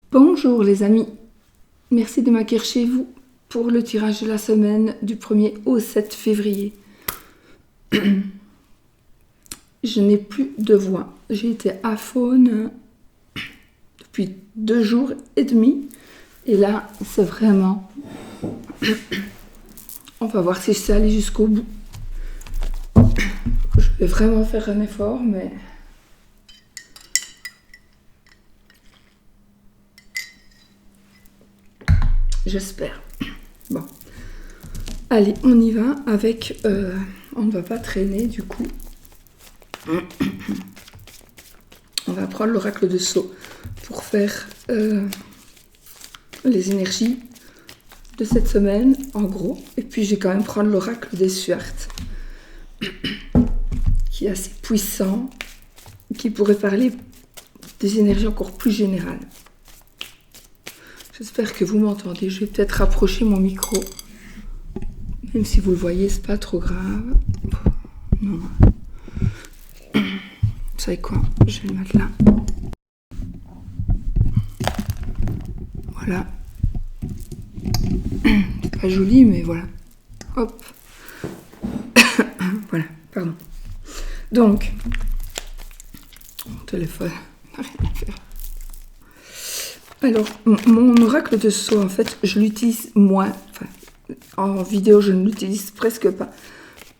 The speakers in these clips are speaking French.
Bonjour les amis, merci de m'accueillir chez vous pour le tirage de la semaine du 1er au 7 février. Je n'ai plus de voix, j'ai été aphone depuis 2 jours et demi et là c'est vraiment... On va voir si je sais aller jusqu'au bout. Je vais vraiment faire un effort mais... J'espère. Bon. Allez, on y va avec... on ne va pas traîner du coup. On va prendre l'oracle de Sceaux pour faire les énergies de cette semaine, en gros. Et puis, je vais quand même prendre l'oracle des Suartes, qui est assez puissant, qui pourrait parler des énergies encore plus générales. J'espère que vous m'entendez. Je vais peut-être rapprocher mon micro. Même si vous le voyez, c'est pas trop grave. Non. Vous savez quoi? Je vais le mettre là. Voilà. C'est pas joli, mais voilà. Hop. Voilà, pardon. Donc, mon téléphone n'a rien à faire. Alors, mon oracle de Sceaux, en fait, je l'utilise moins. Enfin, en vidéo, je ne l'utilise presque pas.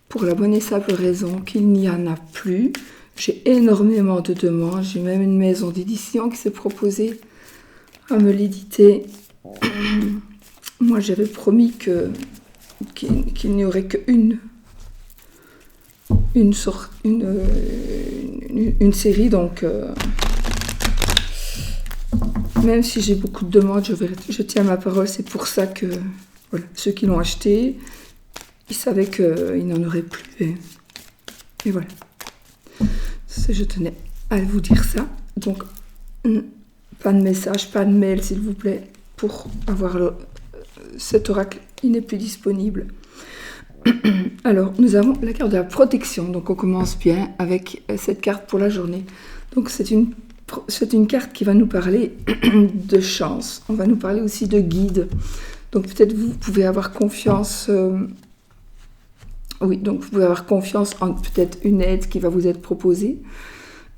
Pour la bonne et simple raison qu'il n'y en a plus. J'ai énormément de demandes. J'ai même une maison d'édition qui s'est proposée à me l'éditer. Moi, j'avais promis qu'il n'y aurait qu'une série, donc... Même si j'ai beaucoup de demandes, je tiens ma parole. C'est pour ça que voilà, ceux qui l'ont acheté, ils savaient qu'ils n'en auraient plus. Et voilà. Je tenais à vous dire ça. Donc, pas de message, pas de mail, s'il vous plaît, pour avoir cet oracle. Il n'est plus disponible. Alors, nous avons la carte de la protection. Donc, on commence bien avec cette carte pour la journée. Donc, c'est une carte qui va nous parler de chance. On va nous parler aussi de guide. Donc peut-être vous pouvez avoir confiance. Oui, donc vous pouvez avoir confiance en peut-être une aide qui va vous être proposée.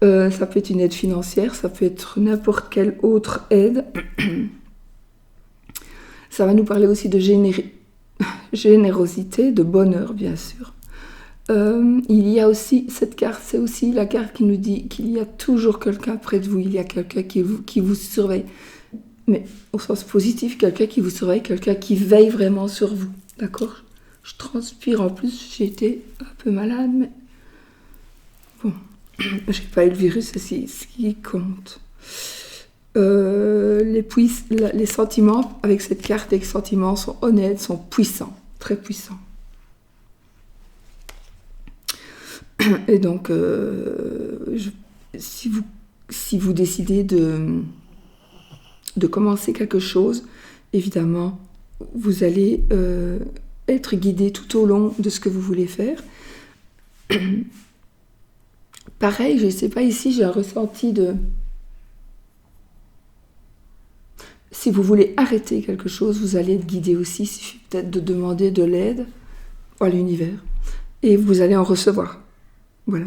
Ça peut être une aide financière, ça peut être n'importe quelle autre aide. Ça va nous parler aussi de générosité, de bonheur, bien sûr. Il y a aussi cette carte, c'est aussi la carte qui nous dit qu'il y a toujours quelqu'un près de vous, il y a quelqu'un qui vous surveille, mais au sens positif, quelqu'un qui vous surveille, quelqu'un qui veille vraiment sur vous, d'accord? Je transpire en plus, j'ai été un peu malade, mais bon, j'ai pas eu le virus, c'est ce qui compte. Les sentiments, avec cette carte, les sentiments sont honnêtes, sont puissants, très puissants. Et donc, si vous décidez de commencer quelque chose, évidemment, vous allez être guidé tout au long de ce que vous voulez faire. Pareil, je ne sais pas, ici, j'ai un ressenti de... Si vous voulez arrêter quelque chose, vous allez être guidé aussi. Il suffit peut-être de demander de l'aide à l'univers. Et vous allez en recevoir. Voilà,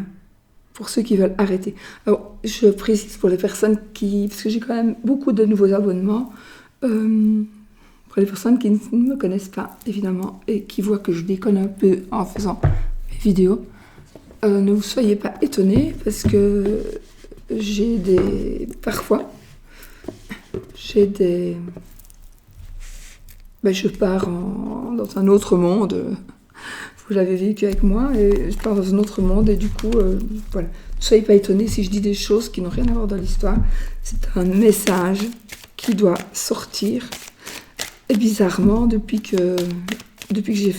pour ceux qui veulent arrêter. Alors, je précise pour les personnes parce que j'ai quand même beaucoup de nouveaux abonnements, pour les personnes qui ne me connaissent pas, évidemment, et qui voient que je déconne un peu en faisant mes vidéos, ne vous soyez pas étonnés, parce que parfois, je pars dans un autre monde. Vous l'avez vécu avec moi et je pars dans un autre monde et du coup, voilà. Ne soyez pas étonnés si je dis des choses qui n'ont rien à voir dans l'histoire. C'est un message qui doit sortir. Et bizarrement, depuis que j'ai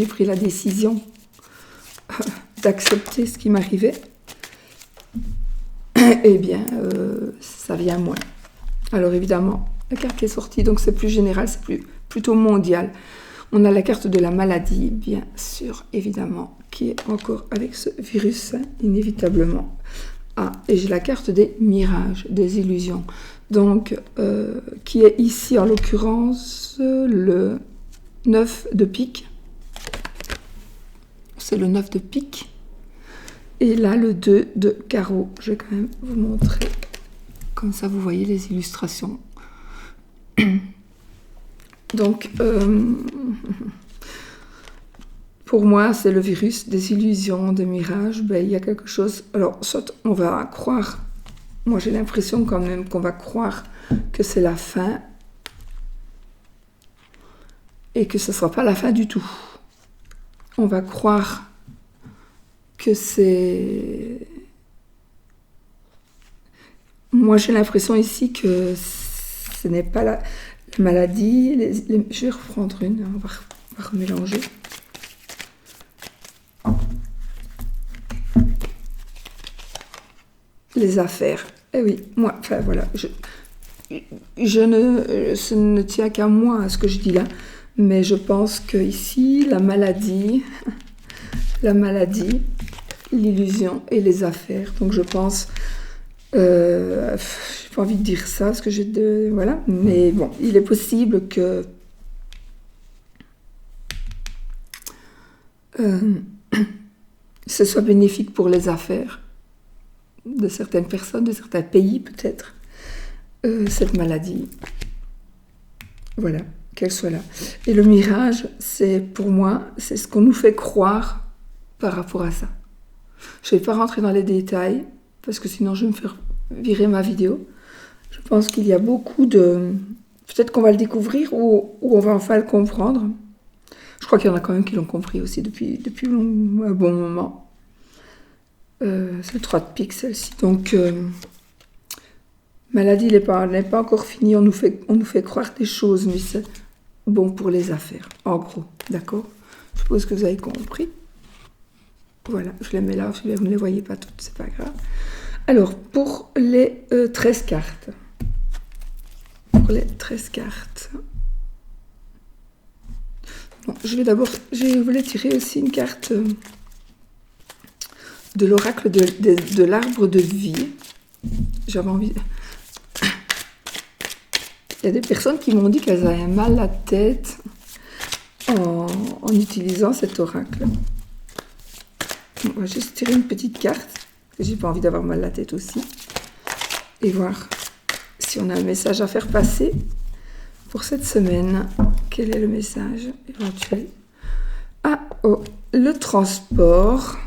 pris la décision d'accepter ce qui m'arrivait, eh bien, ça vient moins. Alors évidemment, la carte qui est sortie, donc c'est plus général, c'est plutôt mondial. On a la carte de la maladie, bien sûr, évidemment, qui est encore avec ce virus, inévitablement, Ah, et j'ai la carte des mirages, des illusions. Donc, qui est ici en l'occurrence le 9 de pique. C'est le 9 de pique. Et là, le 2 de carreau. Je vais quand même vous montrer. Comme ça, vous voyez les illustrations. Donc, pour moi, c'est le virus des illusions, des mirages. Ben, il y a quelque chose... Alors, soit on va croire... Moi, j'ai l'impression quand même qu'on va croire que c'est la fin et que ce ne sera pas la fin du tout. On va croire que c'est... Moi, j'ai l'impression ici que ce n'est pas la maladie. Je vais reprendre une, on va remélanger. Les affaires. Eh oui, moi, enfin voilà, ce ne tient qu'à moi, à ce que je dis là, mais je pense que ici, la maladie, l'illusion et les affaires. Donc je pense, j'ai pas envie de dire ça, parce que j'ai de... Voilà, mais bon, il est possible que... ce soit bénéfique pour les affaires de certaines personnes, de certains pays peut-être, cette maladie. Voilà, qu'elle soit là. Et le mirage, c'est pour moi, c'est ce qu'on nous fait croire par rapport à ça. Je ne vais pas rentrer dans les détails, parce que sinon je vais me faire virer ma vidéo. Je pense qu'il y a beaucoup de... Peut-être qu'on va le découvrir ou on va enfin le comprendre. Je crois qu'il y en a quand même qui l'ont compris aussi depuis un bon moment. C'est le 3 de pique, celle-ci. Donc, maladie n'est pas encore finie. On nous fait croire des choses, mais c'est bon pour les affaires, en gros. D'accord? Je suppose que vous avez compris. Voilà, je les mets là. Vous ne les voyez pas toutes, c'est pas grave. Alors, pour les 13 cartes. Pour les 13 cartes. Bon, je voulais tirer aussi une carte... de l'oracle de l'arbre de vie. J'avais envie... Il y a des personnes qui m'ont dit qu'elles avaient mal à la tête en utilisant cet oracle. On va juste tirer une petite carte, parce que j'ai pas envie d'avoir mal à la tête aussi. Et voir si on a un message à faire passer pour cette semaine. Quel est le message éventuel? Ah, oh, le transport...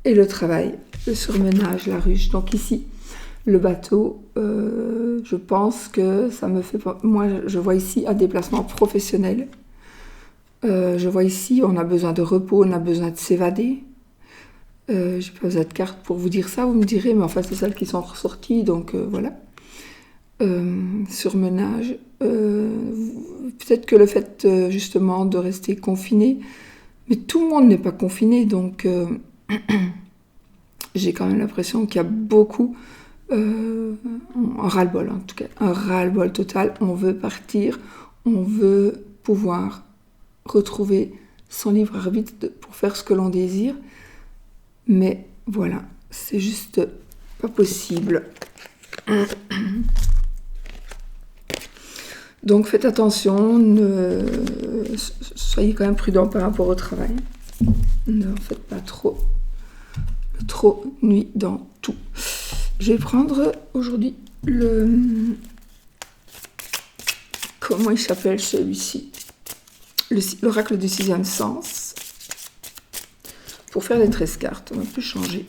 et le travail, le surmenage, la ruche. Donc ici, le bateau, je pense que ça me fait... Moi, je vois ici un déplacement professionnel. Je vois ici, on a besoin de repos, on a besoin de s'évader. J'ai pas besoin de carte pour vous dire ça, vous me direz, mais enfin, c'est celles qui sont ressorties, donc voilà. Surmenage. Peut-être que le fait, justement, de rester confiné, mais tout le monde n'est pas confiné, donc... j'ai quand même l'impression qu'il y a beaucoup un ras-le-bol, en tout cas un ras-le-bol total. On veut partir, on veut pouvoir retrouver son libre arbitre pour faire ce que l'on désire, mais voilà, c'est juste pas possible. Donc faites attention, soyez quand même prudents par rapport au travail, ne faites pas trop nuit dans tout. Je vais prendre aujourd'hui comment il s'appelle celui-ci, l'oracle du 6e sens, pour faire les 13 cartes. On va plus changer.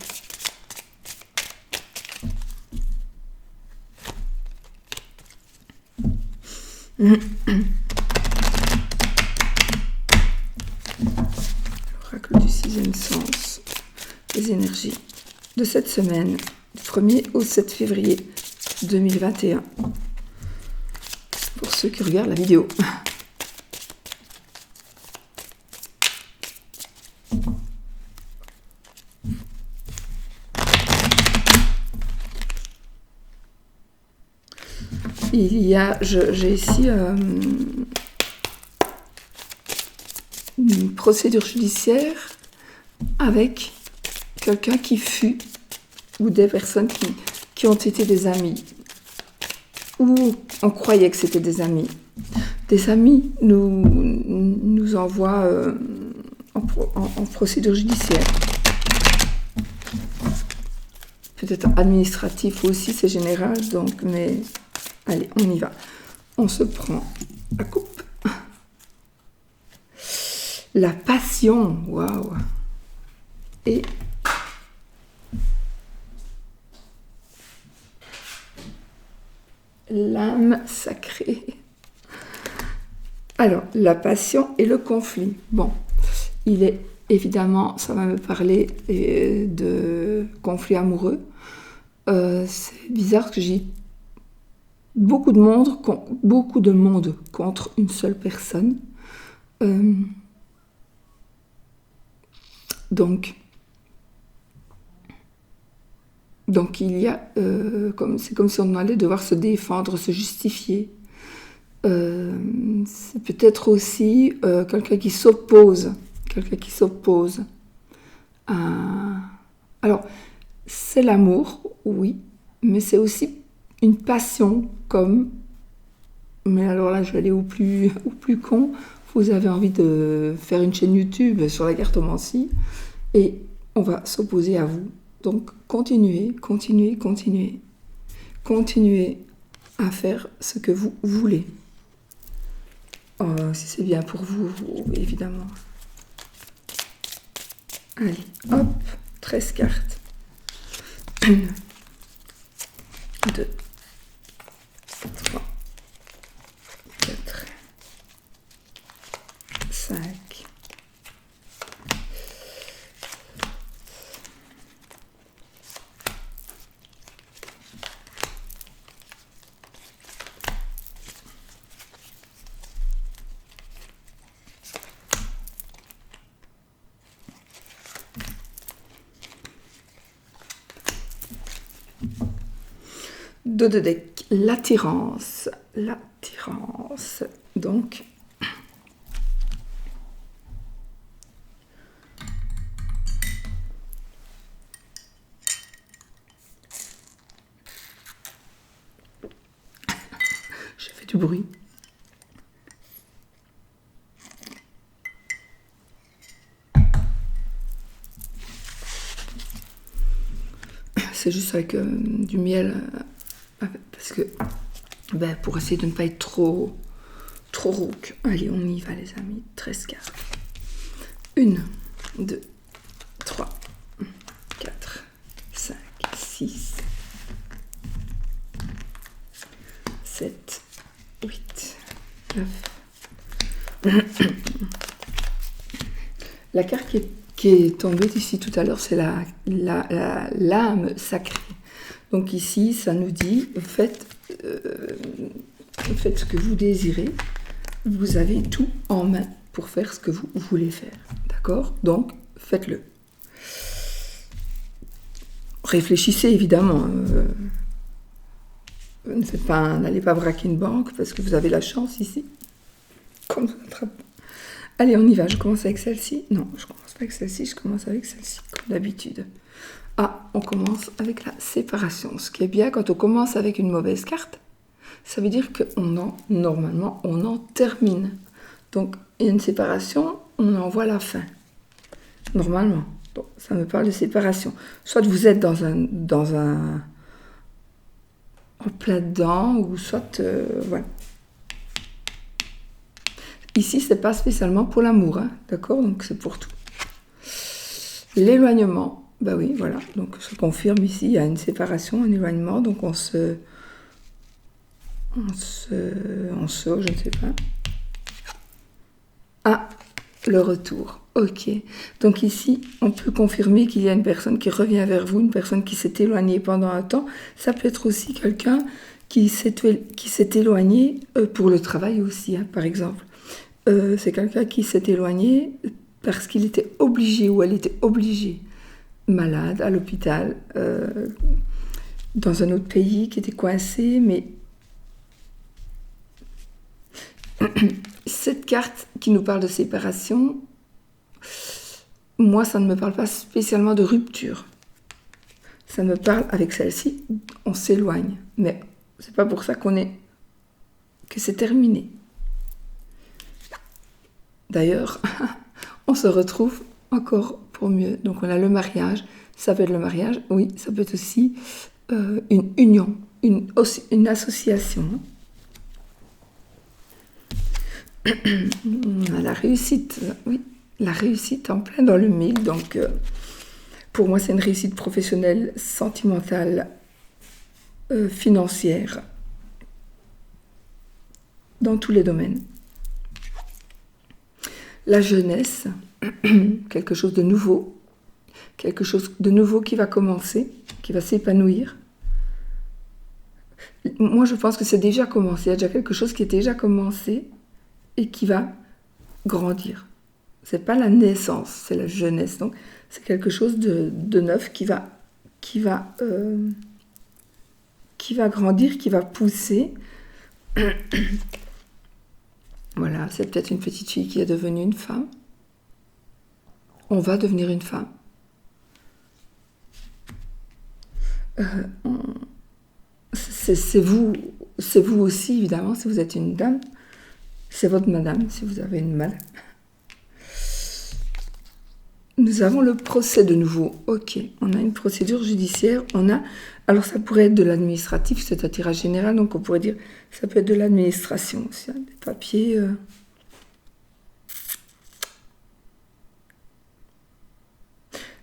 L'oracle du 6e sens. Les énergies de cette semaine, du 1er au 7 février 2021. Pour ceux qui regardent la vidéo. J'ai ici une procédure judiciaire avec quelqu'un qui fuit ou des personnes qui ont été des amis, ou on croyait que c'était des amis. Des amis nous envoient en procédure judiciaire. Peut-être administratif aussi, c'est général, donc, mais allez, on y va. On se prend la coupe. La passion, waouh. Et l'âme sacrée. Alors, la passion et le conflit. Bon, il est évidemment, ça va me parler de conflit amoureux. C'est bizarre parce que j'ai beaucoup de monde contre une seule personne. Donc il y a, c'est comme si on allait devoir se défendre, se justifier. C'est peut-être aussi quelqu'un qui s'oppose à... Alors, c'est l'amour, oui, mais c'est aussi une passion comme... Mais alors là, je vais aller au plus con. Vous avez envie de faire une chaîne YouTube sur la cartomancie et on va s'opposer à vous. Donc, continuez à faire ce que vous voulez. Si c'est bien pour vous, évidemment. Allez, hop, 13 cartes. 1, 2, 3, 4, 5. Dos de deck, l'attirance. Donc, j'ai fait du bruit. C'est juste avec du miel. Parce que, pour essayer de ne pas être trop rauque. Allez, on y va, les amis. 13 cartes. 1, 2, 3, 4, 5, 6, 7, 8, 9. La carte qui est tombée ici tout à l'heure, c'est l'âme sacrée. Donc ici, ça nous dit, faites ce que vous désirez. Vous avez tout en main pour faire ce que vous voulez faire. D'accord? Donc, faites-le. Réfléchissez, évidemment. N'allez pas braquer une banque parce que vous avez la chance ici. Allez, on y va. Je commence avec celle-ci. Non, je commence pas avec celle-ci. Je commence avec celle-ci, comme d'habitude. On commence avec la séparation. Ce qui est bien, quand on commence avec une mauvaise carte, ça veut dire normalement, on en termine. Donc, il y a une séparation, on en voit la fin. Normalement. Donc, ça me parle de séparation. Soit vous êtes en plein dedans, ou soit... voilà. Ici, c'est pas spécialement pour l'amour, hein, d'accord? Donc, c'est pour tout. L'éloignement. Ben oui, voilà, donc ça confirme ici, il y a une séparation, un éloignement, donc on se, je ne sais pas. Ah, le retour, ok. Donc ici, on peut confirmer qu'il y a une personne qui revient vers vous, une personne qui s'est éloignée pendant un temps. Ça peut être aussi quelqu'un qui s'est éloigné pour le travail aussi, hein, par exemple. C'est quelqu'un qui s'est éloigné parce qu'il était obligé ou elle était obligée. Malade, à l'hôpital, dans un autre pays, qui était coincé, mais cette carte qui nous parle de séparation, moi, ça ne me parle pas spécialement de rupture. ça me parle. Avec celle-ci, on s'éloigne. Mais c'est pas pour ça que c'est terminé. D'ailleurs, on se retrouve encore pour mieux. Donc on a le mariage. Ça peut être le mariage, oui, ça peut être aussi une union, une association. La réussite, oui, la réussite en plein dans le mille. Donc pour moi, c'est une réussite professionnelle, sentimentale, financière, dans tous les domaines. La jeunesse, quelque chose de nouveau qui va commencer, qui va s'épanouir. Moi, je pense que c'est déjà commencé. Il y a déjà quelque chose qui est déjà commencé et qui va grandir. C'est pas la naissance, c'est la jeunesse. Donc, c'est quelque chose de neuf qui va grandir, qui va pousser. Voilà, c'est peut-être une petite fille qui est devenue une femme. On va devenir une femme. C'est vous aussi, évidemment, si vous êtes une dame. C'est votre madame, si vous avez une madame. Nous avons le procès de nouveau. Ok, on a une procédure judiciaire. Alors ça pourrait être de l'administratif, c'est un tirage général, donc on pourrait dire ça peut être de l'administration aussi, hein, des papiers.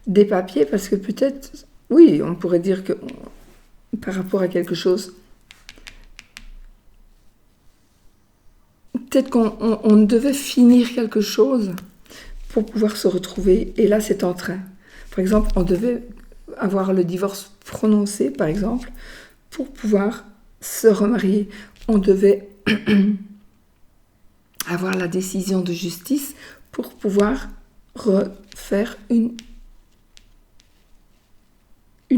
Des papiers, parce que peut-être, oui, on pourrait dire que par rapport à quelque chose, peut-être qu'on devait finir quelque chose pour pouvoir se retrouver, et là c'est en train. Par exemple, on devait avoir le divorce prononcé, par exemple, pour pouvoir se remarier. On devait avoir la décision de justice pour pouvoir refaire une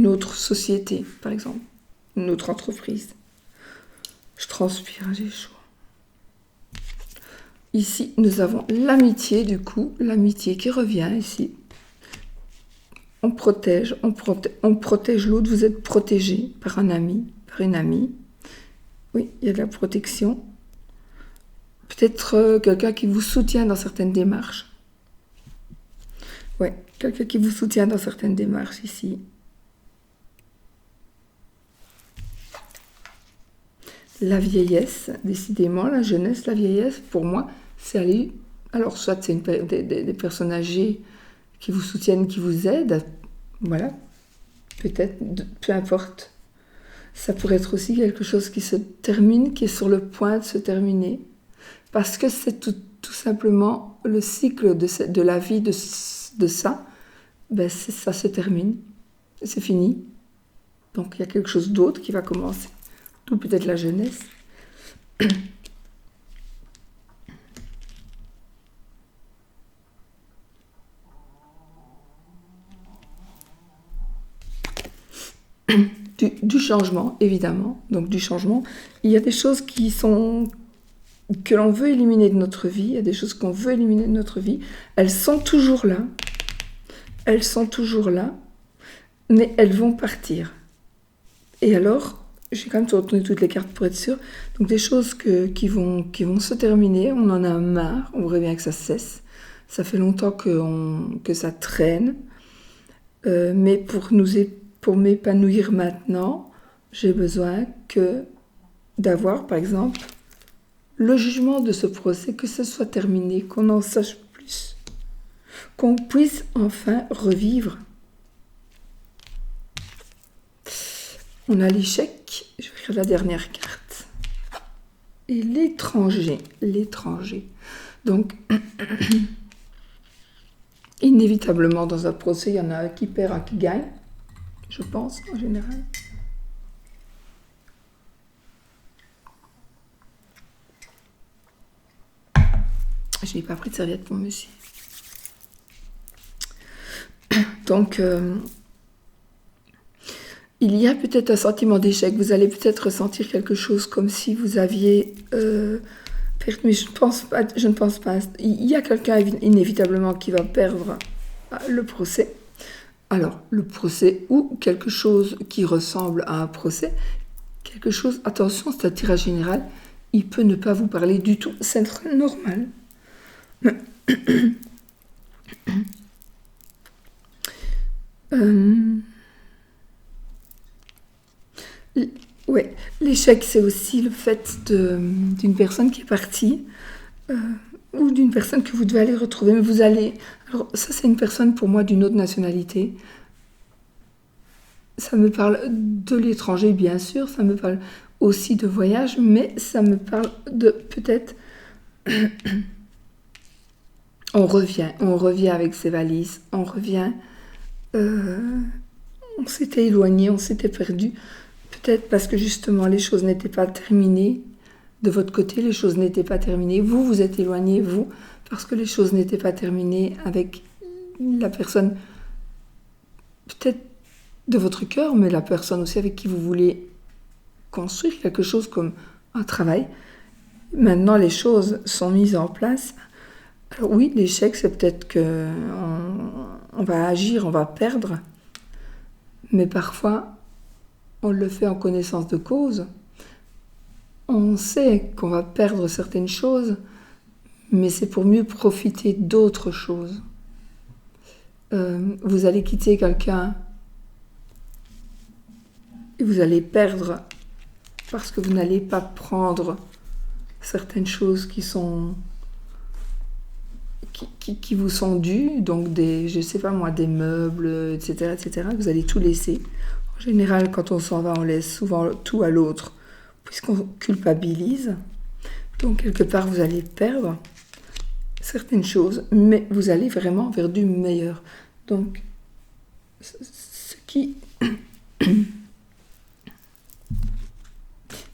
autre société, par exemple, une autre entreprise. Je transpire, j'ai chaud. Ici, nous avons l'amitié, du coup, l'amitié qui revient ici. On protège l'autre, vous êtes protégé par un ami, par une amie. Oui, il y a de la protection. Peut-être quelqu'un qui vous soutient dans certaines démarches. Oui, quelqu'un qui vous soutient dans certaines démarches ici. La vieillesse, décidément, la jeunesse, la vieillesse, pour moi, c'est aller... Alors, soit c'est des personnes âgées qui vous soutiennent, qui vous aident, voilà, peut-être, peu importe. Ça pourrait être aussi quelque chose qui se termine, qui est sur le point de se terminer, parce que c'est tout simplement le cycle de la vie de ça, ben ça se termine, c'est fini. Donc, il y a quelque chose d'autre qui va commencer. Ou peut-être la jeunesse. Du changement, évidemment. Donc du changement. Il y a des choses que l'on veut éliminer de notre vie. Il y a des choses qu'on veut éliminer de notre vie. Elles sont toujours là. Elles sont toujours là. Mais elles vont partir. Et alors... J'ai quand même retourné toutes les cartes pour être sûre. Donc des choses qui vont se terminer, on en a marre, on voudrait bien que ça cesse. Ça fait longtemps que ça traîne. Mais pour m'épanouir maintenant, j'ai besoin d'avoir, par exemple, le jugement de ce procès, que ce soit terminé, qu'on en sache plus. Qu'on puisse enfin revivre. On a l'échec, je vais écrire la dernière carte. Et l'étranger. Donc, inévitablement, dans un procès, il y en a un qui perd, un qui gagne. Je pense, en général. Je n'ai pas pris de serviette pour monsieur. Donc... il y a peut-être un sentiment d'échec. Vous allez peut-être ressentir quelque chose comme si vous aviez perdu, mais je ne pense pas. Il y a quelqu'un inévitablement qui va perdre le procès. Alors, le procès ou quelque chose qui ressemble à un procès, quelque chose, attention, c'est un tirage général, il peut ne pas vous parler du tout, c'est très normal. Ouais, l'échec, c'est aussi le fait d'une personne qui est partie ou d'une personne que vous devez aller retrouver. Mais vous allez... Alors, ça, c'est une personne, pour moi, d'une autre nationalité. Ça me parle de l'étranger, bien sûr. Ça me parle aussi de voyage, mais ça me parle de peut-être... on revient avec ses valises, on revient... on s'était éloigné, on s'était perdu. Peut-être parce que justement les choses n'étaient pas terminées. De votre côté, les choses n'étaient pas terminées. Vous, vous êtes éloigné, vous, parce que les choses n'étaient pas terminées avec la personne, peut-être de votre cœur, mais la personne aussi avec qui vous voulez construire quelque chose comme un travail. Maintenant, les choses sont mises en place. Alors oui, l'échec, c'est peut-être que on va agir, on va perdre, mais parfois, on le fait en connaissance de cause. On sait qu'on va perdre certaines choses, mais c'est pour mieux profiter d'autres choses. Vous allez quitter quelqu'un et vous allez perdre parce que vous n'allez pas prendre certaines choses qui vous sont dues, donc je sais pas moi, des meubles, etc., etc. Vous allez tout laisser. En général, quand on s'en va, on laisse souvent tout à l'autre, puisqu'on culpabilise. Donc, quelque part, vous allez perdre certaines choses, mais vous allez vraiment vers du meilleur. Donc, ce qui...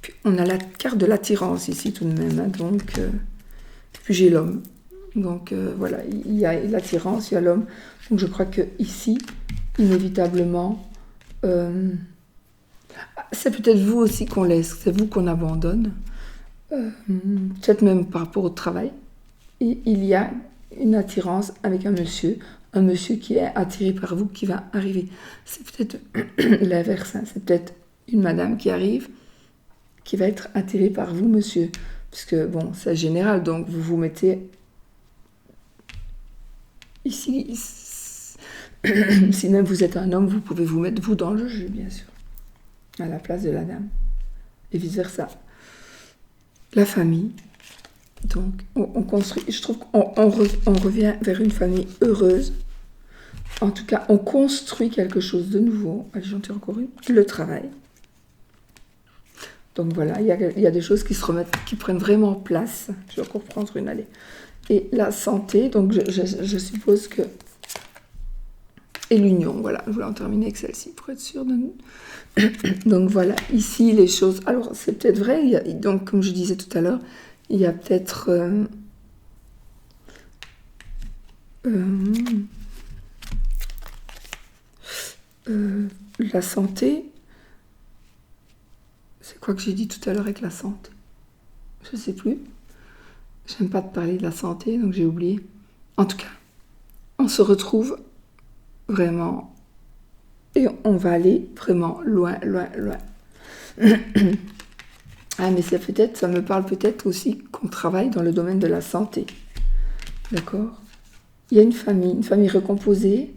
Puis, on a la carte de l'attirance ici, tout de même. Hein, donc, puis j'ai l'homme. Donc, voilà, il y a l'attirance, il y a l'homme. Donc, je crois que ici, inévitablement... c'est peut-être vous aussi qu'on laisse, c'est vous qu'on abandonne, peut-être même par rapport au travail. Et il y a une attirance avec un monsieur qui est attiré par vous, qui va arriver. C'est peut-être l'inverse, hein. C'est peut-être une madame qui arrive, qui va être attirée par vous, monsieur. Parce que, bon, c'est général, donc vous vous mettez ici. Si même vous êtes un homme, vous pouvez vous mettre, vous, dans le jeu, bien sûr, à la place de la dame. Et vice-versa. La famille. Donc, on construit, je trouve qu'on revient vers une famille heureuse. En tout cas, on construit quelque chose de nouveau. Allez, j'en tire encore une. Le travail. Donc voilà, il y a des choses qui se remettent, qui prennent vraiment place. Je vais encore prendre une, allez. Et la santé, donc je suppose que... Et l'union, voilà. Je voulais en terminer avec celle-ci pour être sûre de nous. Donc voilà, ici les choses... Alors c'est peut-être vrai, donc comme je disais tout à l'heure, il y a peut-être... la santé. C'est quoi que j'ai dit tout à l'heure avec la santé? Je ne sais plus. J'aime pas te parler de la santé, donc j'ai oublié. En tout cas, on se retrouve vraiment... Et on va aller vraiment loin, loin, loin. Ah, mais ça me parle peut-être aussi qu'on travaille dans le domaine de la santé. D'accord? Il y a une famille recomposée,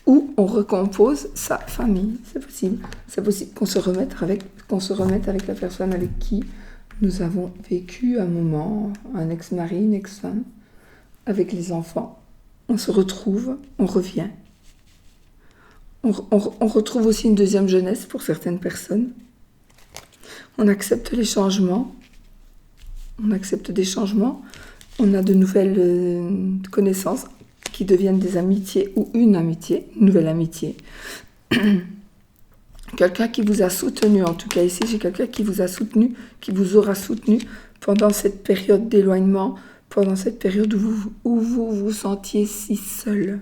où on recompose sa famille. C'est possible. C'est possible qu'on se remette avec la personne avec qui nous avons vécu un moment, un ex-mari, une ex-femme, avec les enfants. On se retrouve, on revient. On retrouve aussi une deuxième jeunesse pour certaines personnes. On accepte les changements. On accepte des changements. On a de nouvelles connaissances qui deviennent des amitiés ou une nouvelle amitié. Quelqu'un qui vous a soutenu, en tout cas ici, j'ai quelqu'un qui vous a soutenu, qui vous aura soutenu pendant cette période d'éloignement, pendant cette période où vous vous sentiez si seul.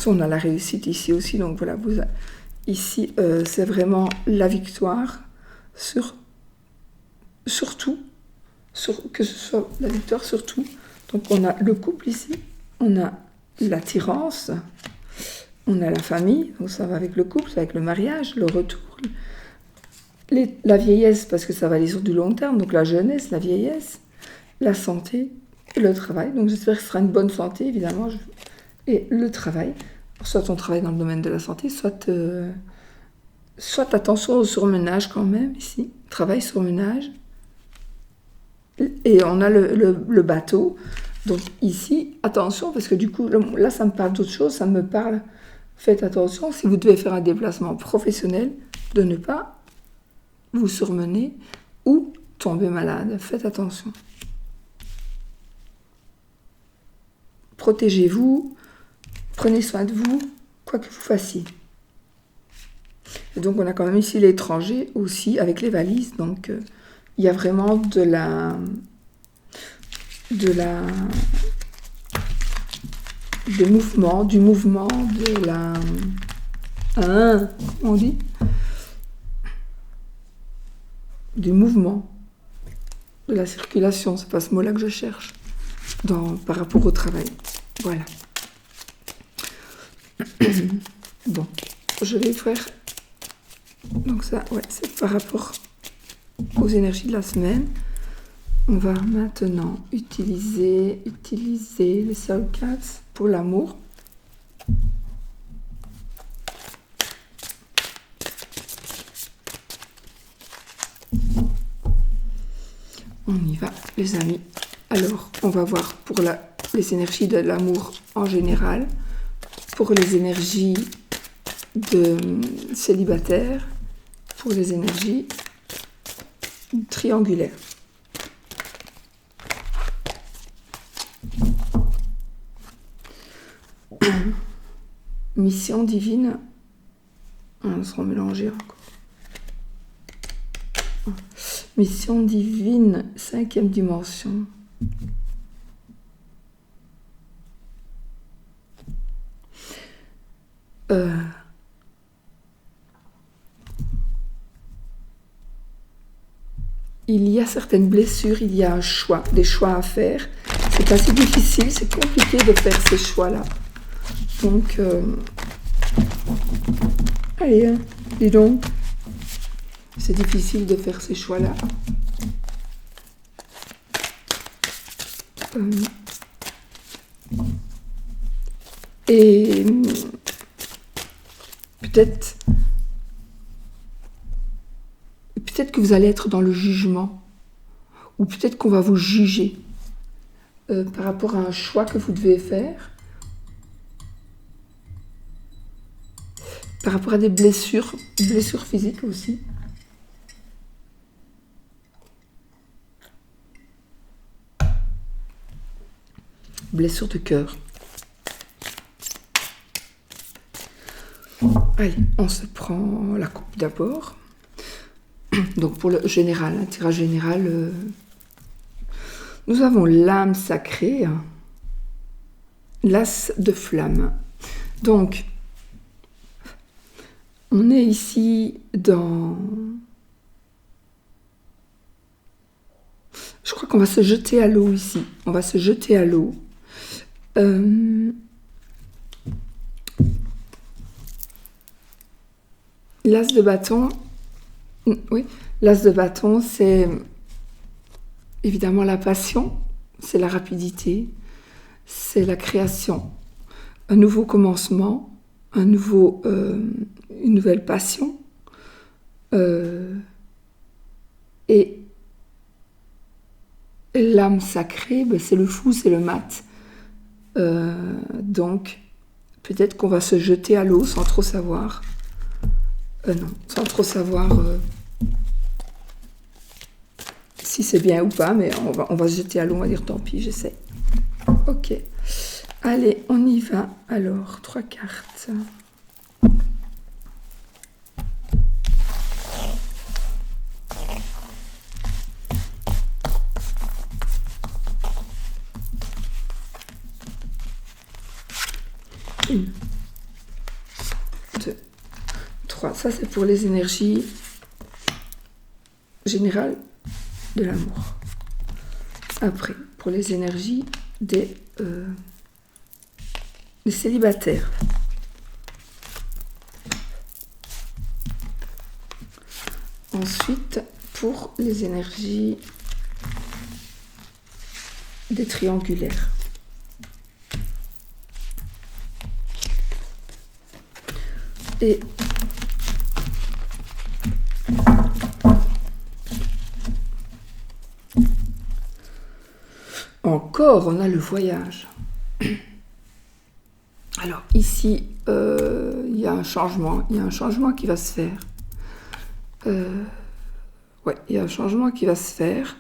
On a la réussite ici aussi, donc voilà, ici c'est vraiment la victoire surtout, que ce soit la victoire surtout. Donc on a le couple ici, on a l'attirance, on a la famille, donc ça va avec le couple, ça va avec le mariage, le retour, la vieillesse, parce que ça va aller sur du long terme, donc la jeunesse, la vieillesse, la santé et le travail. Donc j'espère que ce sera une bonne santé, évidemment, et le travail. Soit on travaille dans le domaine de la santé, soit attention au surmenage quand même, ici, travail, surmenage. Et on a le bateau. Donc ici, attention, parce que du coup, là, ça me parle d'autre chose, ça me parle, faites attention, si vous devez faire un déplacement professionnel, de ne pas vous surmener ou tomber malade. Faites attention. Protégez-vous, prenez soin de vous, quoi que vous fassiez. Et donc on a quand même ici l'étranger aussi, avec les valises, donc il y a vraiment du mouvement, de la... Hein, comment on dit? Du mouvement, de la circulation, c'est pas ce mot-là que je cherche, par rapport au travail. Voilà. Bon, je vais faire... Donc ça, ouais, c'est par rapport aux énergies de la semaine. On va maintenant utiliser les Soul Cats pour l'amour. On y va, les amis. Alors, on va voir pour les énergies de l'amour en général, pour les énergies de célibataire, pour les énergies triangulaires. Mission divine. On se remélanger encore. Mission divine, 5e dimension. Il y a certaines blessures, il y a des choix à faire. C'est assez difficile, c'est compliqué de faire ces choix-là. Donc, allez, dis donc, c'est difficile de faire ces choix-là. Et peut-être que vous allez être dans le jugement, ou peut-être qu'on va vous juger par rapport à un choix que vous devez faire, par rapport à des blessures physiques aussi. Blessures de cœur. Allez, on se prend la coupe d'abord. Donc pour le général, un tirage général, nous avons l'âme sacrée, l'as de flamme. Donc, on est ici dans... Je crois qu'on va se jeter à l'eau ici. On va se jeter à l'eau. L'as de bâton... Oui, l'as de bâton, c'est évidemment la passion, c'est la rapidité, c'est la création, un nouveau commencement, une nouvelle passion, et l'âme sacrée, c'est le fou, c'est le mat. Donc, peut-être qu'on va se jeter à l'eau sans trop savoir. Non, sans trop savoir si c'est bien ou pas, mais on va se jeter à l'eau, on va dire tant pis, j'essaie. Ok. Allez, on y va. Alors, 3 cartes. Une, 2, 3. Ça, c'est pour les énergies générales de l'amour. Après, pour les énergies des célibataires. Ensuite, pour les énergies des triangulaires. Et encore, on a le voyage. Alors ici, il y a un changement qui va se faire. Ouais, il y a un changement qui va se faire.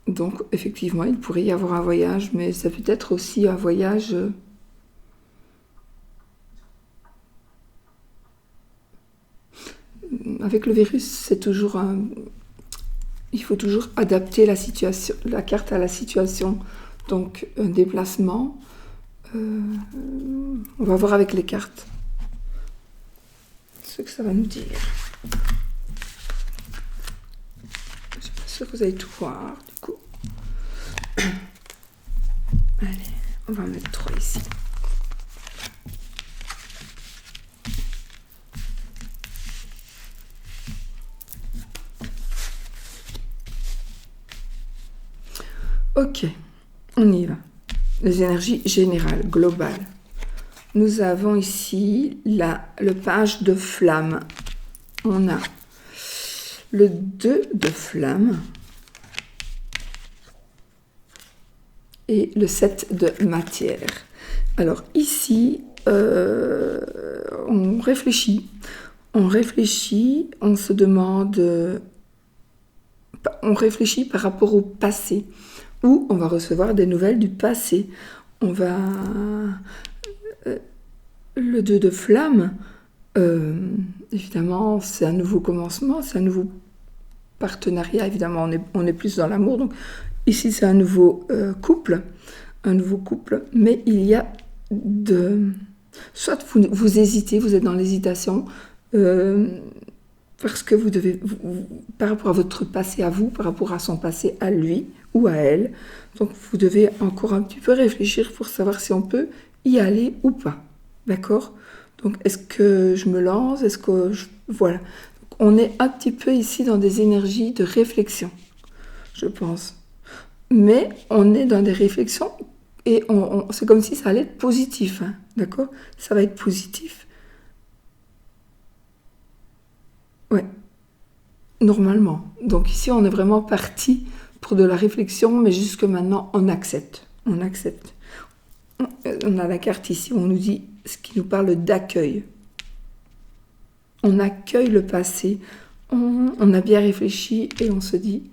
Donc, effectivement, il pourrait y avoir un voyage, mais ça peut être aussi un voyage... Avec le virus, c'est toujours un... Il faut toujours adapter la situation, la carte à la situation. Donc, un déplacement, on va voir avec les cartes ce que ça va nous dire. Je suis pas sûre que vous allez tout voir, du coup. Allez, on va en mettre 3 ici. Ok, on y va. Les énergies générales, globales. Nous avons ici le page de flamme. On a le 2 de flamme et le 7 de matière. Alors ici, on réfléchit, on se demande, on réfléchit par rapport au passé, où on va recevoir des nouvelles du passé. On va... le 2 de flamme, évidemment, c'est un nouveau commencement, c'est un nouveau partenariat, évidemment, on est plus dans l'amour, donc ici c'est un nouveau couple, mais il y a soit vous hésitez, vous êtes dans l'hésitation, parce que vous devez, par rapport à votre passé à vous, par rapport à son passé à lui ou à elle, donc vous devez encore un petit peu réfléchir pour savoir si on peut y aller ou pas, d'accord? Donc est-ce que je me lance, voilà. On est un petit peu ici dans des énergies de réflexion, je pense. Mais on est dans des réflexions et c'est comme si ça allait être positif, hein, d'accord? Ça va être positif. Ouais, normalement. Donc ici, on est vraiment parti pour de la réflexion, mais jusque maintenant, on accepte. On accepte. On a la carte ici où on nous dit ce qui nous parle d'accueil. On accueille le passé, on a bien réfléchi et on se dit...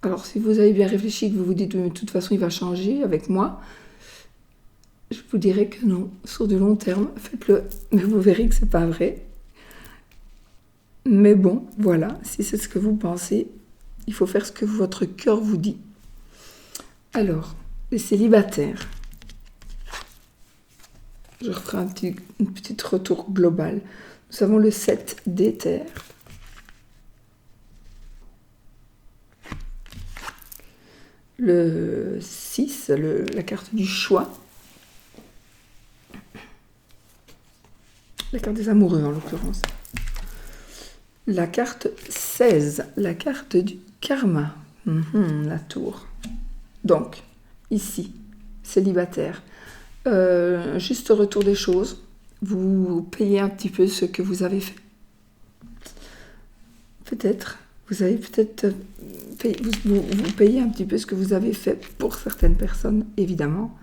Alors, si vous avez bien réfléchi, que vous vous dites, mais de toute façon, il va changer avec moi, je vous dirais que non, sur du long terme, faites-le, mais vous verrez que c'est pas vrai. Mais bon, voilà, si c'est ce que vous pensez, il faut faire ce que votre cœur vous dit. Alors, les célibataires. Je referai un petit retour global. Nous avons le 7 d'éther. Le 6, la carte du choix. La carte des amoureux, en l'occurrence. La carte 16, la carte du karma. La tour. Donc, ici, célibataire. Juste retour des choses. Vous payez un petit peu ce que vous avez fait. Peut-être. Vous avez peut-être payé, vous payez un petit peu ce que vous avez fait pour certaines personnes, évidemment.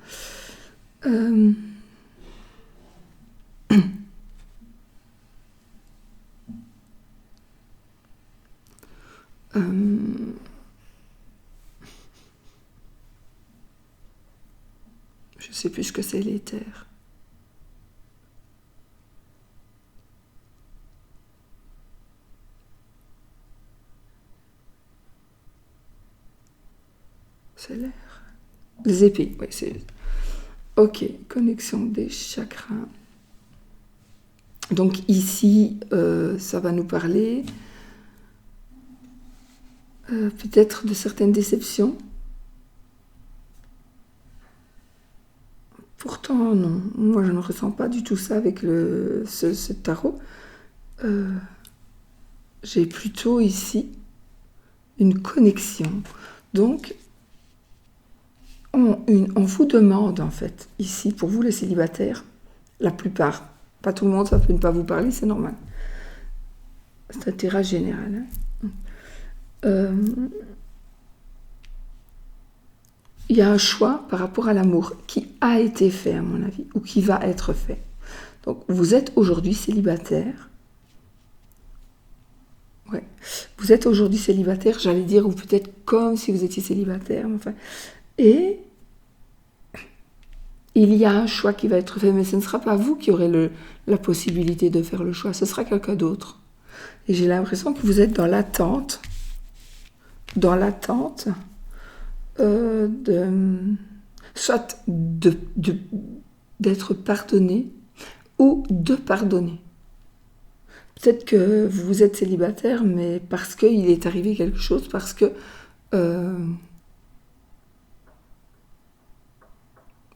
Je sais plus ce que c'est l'éther. C'est l'air. Les épées, oui, c'est... Ok, connexion des chakras. Donc ici, ça va nous parler peut-être de certaines déceptions. pourtant, non. Moi, je ne ressens pas du tout ça avec ce tarot. J'ai plutôt ici une connexion. Donc, on vous demande, en fait, ici, pour vous les célibataires, la plupart, pas tout le monde, ça peut ne pas vous parler, c'est normal. C'est un tirage général. Il y a un choix par rapport à l'amour qui a été fait, à mon avis, ou qui va être fait. Donc, vous êtes aujourd'hui célibataire. Ouais. Vous êtes aujourd'hui célibataire, j'allais dire, ou peut-être comme si vous étiez célibataire. Enfin, et il y a un choix qui va être fait, mais ce ne sera pas vous qui aurez la possibilité de faire le choix, ce sera quelqu'un d'autre. Et j'ai l'impression que vous êtes dans l'attente soit d'être pardonné ou de pardonner. Peut-être que vous êtes célibataire, mais parce qu'il est arrivé quelque chose, parce que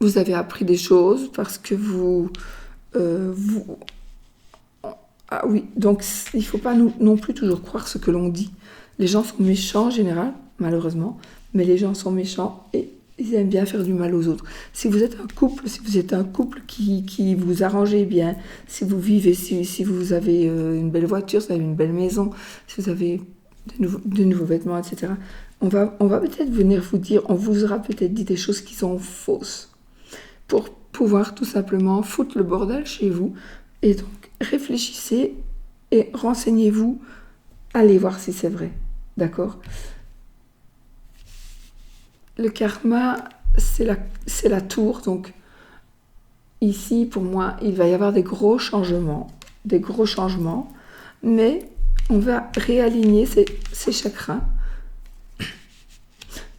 vous avez appris des choses, parce que ah oui, donc il ne faut pas non plus toujours croire ce que l'on dit. Les gens sont méchants en général, malheureusement, mais les gens sont méchants et ils aiment bien faire du mal aux autres. Si vous êtes un couple qui vous arrangez bien, si vous vivez, si vous avez une belle voiture, si vous avez une belle maison, si vous avez de nouveaux vêtements, etc., on va peut-être venir vous dire, on vous aura peut-être dit des choses qui sont fausses pour pouvoir tout simplement foutre le bordel chez vous. Et donc, réfléchissez et renseignez-vous, allez voir si c'est vrai, d'accord ? Le karma, c'est la tour, donc ici, pour moi, il va y avoir des gros changements, mais on va réaligner ces chakras.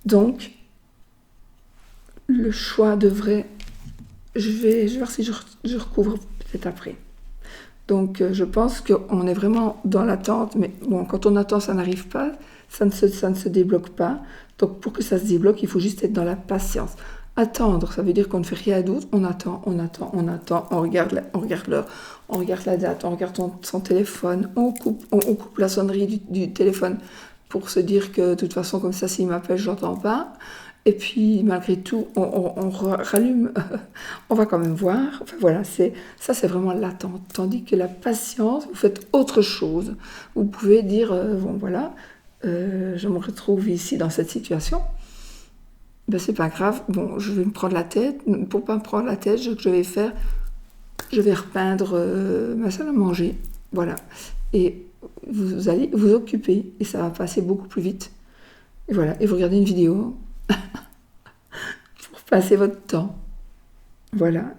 Donc, le choix devrait... Je vais voir si je recouvre peut-être après. Donc, je pense qu'on est vraiment dans l'attente, mais bon, quand on attend, ça n'arrive pas, ça ne se débloque pas. Donc, pour que ça se débloque, il faut juste être dans la patience. Attendre, ça veut dire qu'on ne fait rien d'autre, on attend, on regarde l'heure, on regarde la date, on regarde son téléphone, on coupe la sonnerie du téléphone pour se dire que de toute façon, comme ça, s'il m'appelle, je n'entends pas. Et puis, malgré tout, on rallume, on va quand même voir. Enfin, voilà, ça, c'est vraiment l'attente. Tandis que la patience, vous faites autre chose. Vous pouvez dire, bon, voilà, je me retrouve ici dans cette situation. Ben, c'est pas grave. Bon, je vais me prendre la tête. Pour pas me prendre la tête, je vais repeindre ma salle à manger. Voilà. Et vous allez vous occuper. Et ça va passer beaucoup plus vite. Et voilà. Et vous regardez une vidéo. Pour passer votre temps. Voilà.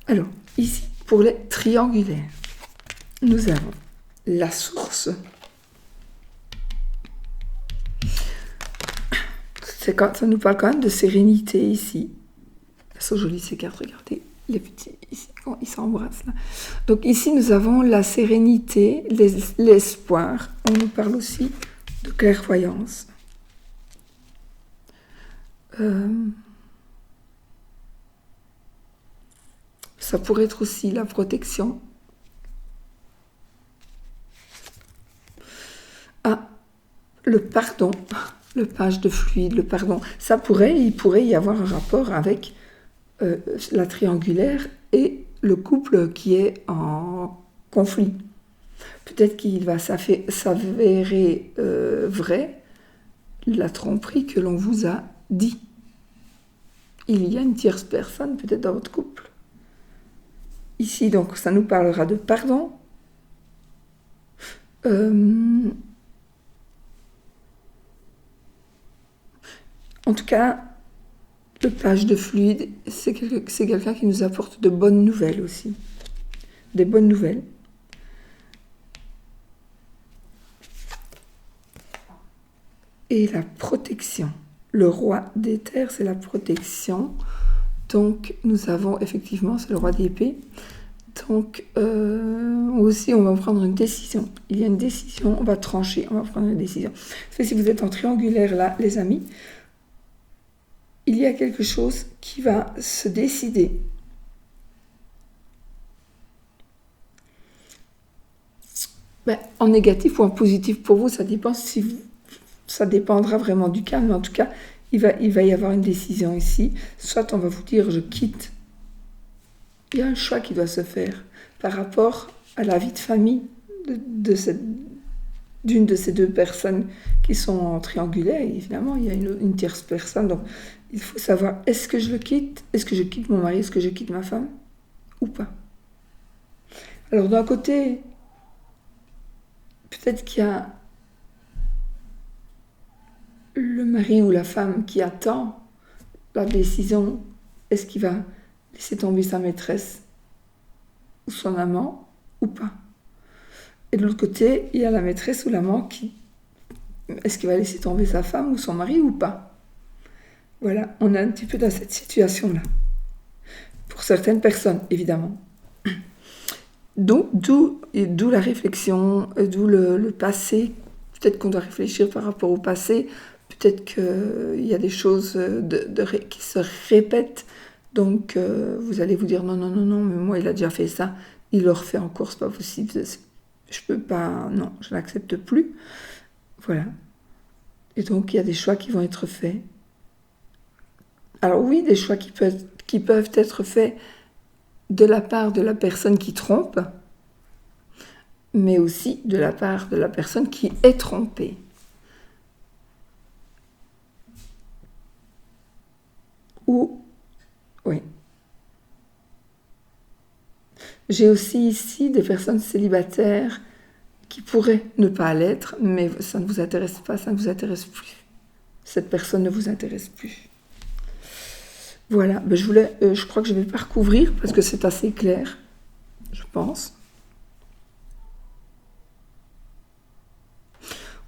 Alors, ici, pour les triangulaires, nous avons la source. Ça nous parle quand même de sérénité ici. Elles sont jolies ces cartes, regardez. Les petits, ici, quand ils s'embrassent là. Donc ici, nous avons la sérénité, l'espoir. On nous parle aussi de clairvoyance. Ça pourrait être aussi la protection. Ah, le pardon, le page de fluide, le pardon. Il pourrait y avoir un rapport avec la triangulaire et le couple qui est en conflit. Peut-être qu'il va s'avérer vrai la tromperie que l'on vous a dit. Il y a une tierce personne peut-être dans votre couple. Ici, donc, ça nous parlera de pardon. En tout cas, le page de fluide, c'est quelqu'un qui nous apporte de bonnes nouvelles aussi. Des bonnes nouvelles. Et la protection. Le roi des terres, c'est la protection. Donc, nous avons effectivement, c'est le roi d'épée. Donc, aussi, on va prendre une décision. Il y a une décision, on va trancher, on va prendre une décision. Parce que si vous êtes en triangulaire là, les amis, il y a quelque chose qui va se décider. En négatif ou en positif pour vous, ça dépend ça dépendra vraiment du cas, mais en tout cas, il va y avoir une décision ici. Soit on va vous dire je quitte. Il y a un choix qui doit se faire par rapport à la vie de famille d'une de ces deux personnes qui sont triangulaires. Et évidemment, il y a une tierce personne. Donc, il faut savoir, est-ce que je le quitte? Est-ce que je quitte mon mari? Est-ce que je quitte ma femme? Ou pas? Alors, d'un côté, peut-être qu'il y a le mari ou la femme qui attend la décision. Est-ce qu'il va laisser tomber sa maîtresse ou son amant ou pas? Et de l'autre côté, il y a la maîtresse ou l'amant qui... Est-ce qu'il va laisser tomber sa femme ou son mari ou pas? Voilà, on est un petit peu dans cette situation-là. Pour certaines personnes, évidemment. Donc, d'où la réflexion, d'où le passé. Peut-être qu'on doit réfléchir par rapport au passé. Peut-être qu'il y a des choses qui se répètent. Donc, vous allez vous dire non, mais moi, il a déjà fait ça. Il le refait encore, c'est pas possible. Je peux pas, non, je n'accepte plus. Voilà. Et donc, il y a des choix qui vont être faits. Alors oui, des choix qui peuvent être faits de la part de la personne qui trompe, mais aussi de la part de la personne qui est trompée. Ou, oui. J'ai aussi ici des personnes célibataires qui pourraient ne pas l'être, mais ça ne vous intéresse pas, ça ne vous intéresse plus. Cette personne ne vous intéresse plus. Voilà, je crois que je vais pas recouvrir parce que c'est assez clair, je pense.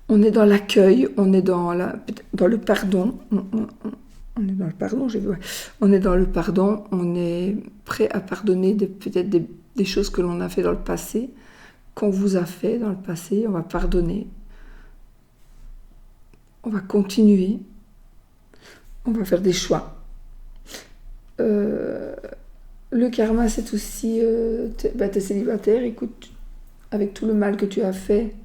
On est dans l'accueil, on est dans le pardon. On est dans le pardon, on est dans le pardon, on est prêt à pardonner peut-être des choses que l'on a fait dans le passé, qu'on vous a fait dans le passé, on va pardonner. On va continuer. On va faire des choix. Le karma, c'est aussi... t'es célibataire, écoute, avec tout le mal que tu as fait,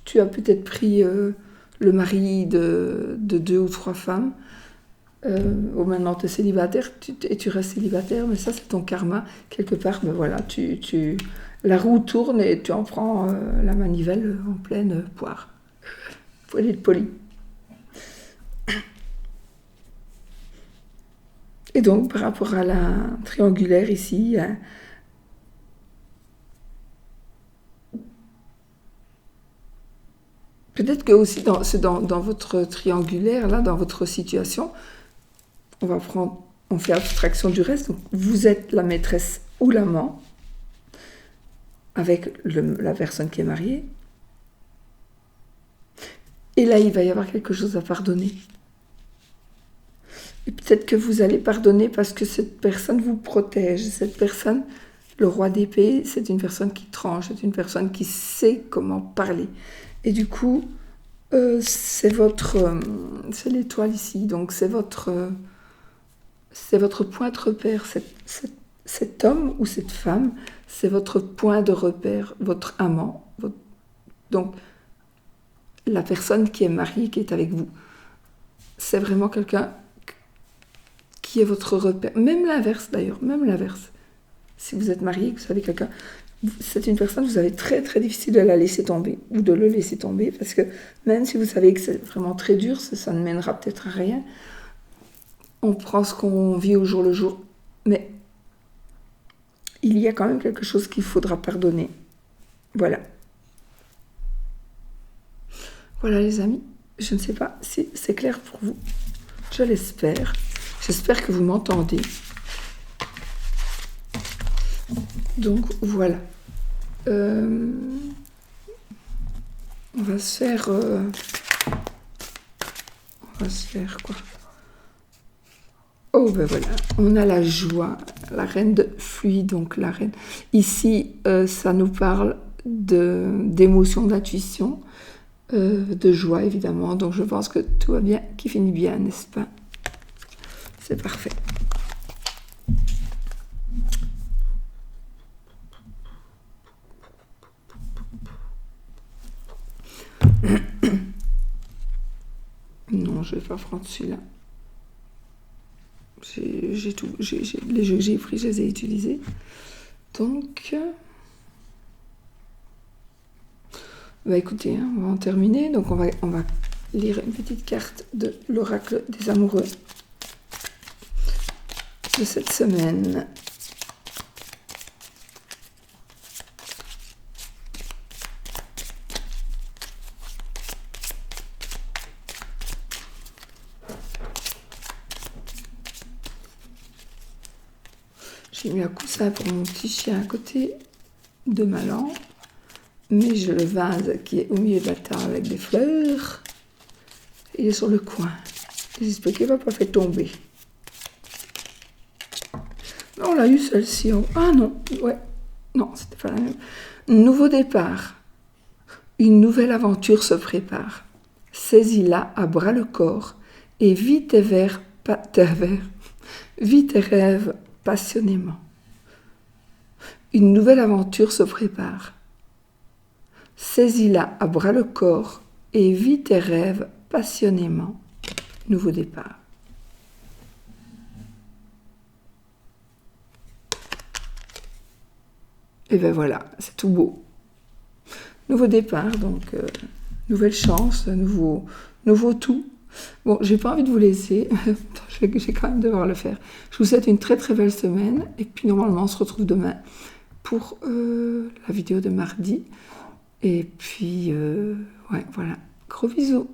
tu as peut-être pris le mari de 2 ou 3 femmes, maintenant tu es célibataire, et tu restes célibataire, mais ça c'est ton karma, quelque part, mais voilà, la roue tourne et tu en prends la manivelle en pleine poire. Faut être poli. Et donc, par rapport à la triangulaire ici, peut-être que aussi dans votre triangulaire, là, dans votre situation, on fait abstraction du reste. Donc, vous êtes la maîtresse ou l'amant avec la personne qui est mariée. Et là, il va y avoir quelque chose à pardonner. Et peut-être que vous allez pardonner parce que cette personne vous protège. Cette personne, le roi d'épée, c'est une personne qui tranche, c'est une personne qui sait comment parler. Et du coup, c'est l'étoile ici, donc c'est votre point de repère. Cet homme ou cette femme, c'est votre point de repère, votre amant. Donc, la personne qui est mariée, qui est avec vous, c'est vraiment quelqu'un qui est votre repère. Même l'inverse d'ailleurs, même l'inverse. Si vous êtes marié, que vous avez quelqu'un, c'est une personne, vous avez très très difficile de la laisser tomber ou de le laisser tomber parce que même si vous savez que c'est vraiment très dur, ça ne mènera peut-être à rien. On prend ce qu'on vit au jour le jour, mais il y a quand même quelque chose qu'il faudra pardonner. Voilà. Voilà les amis, je ne sais pas si c'est clair pour vous. Je l'espère. J'espère que vous m'entendez. Donc voilà. On va se faire quoi? Oh ben voilà, on a la joie, la reine de fluide, donc la reine. Ici, ça nous parle d'émotion, d'intuition. de joie évidemment. Donc je pense que tout va bien, qui finit bien, n'est-ce pas? C'est parfait. Non, je vais pas prendre celui-là. Les jeux que j'ai pris, je les ai utilisés. Donc, bah écoutez, hein, on va en terminer. Donc on va lire une petite carte de l'oracle des amoureux de cette semaine. J'ai mis un coussin pour mon petit chien à côté de ma lampe. Mais j'ai le vase qui est au milieu de la table avec des fleurs. Il est sur le coin. J'espère qu'il ne va pas faire tomber. On l'a eu celle-ci. Ah non, ouais. Non, c'était pas la même. Nouveau départ. Une nouvelle aventure se prépare. Saisis-la à bras le corps et vis tes rêves passionnément. Une nouvelle aventure se prépare. Saisis-la à bras le corps et vis tes rêves passionnément. Nouveau départ. Et ben voilà, c'est tout beau. Nouveau départ, donc nouvelle chance, nouveau tout. Bon, j'ai pas envie de vous laisser, j'ai quand même devoir le faire. Je vous souhaite une très très belle semaine et puis normalement on se retrouve demain pour la vidéo de mardi. Et puis, ouais, voilà. Gros bisous.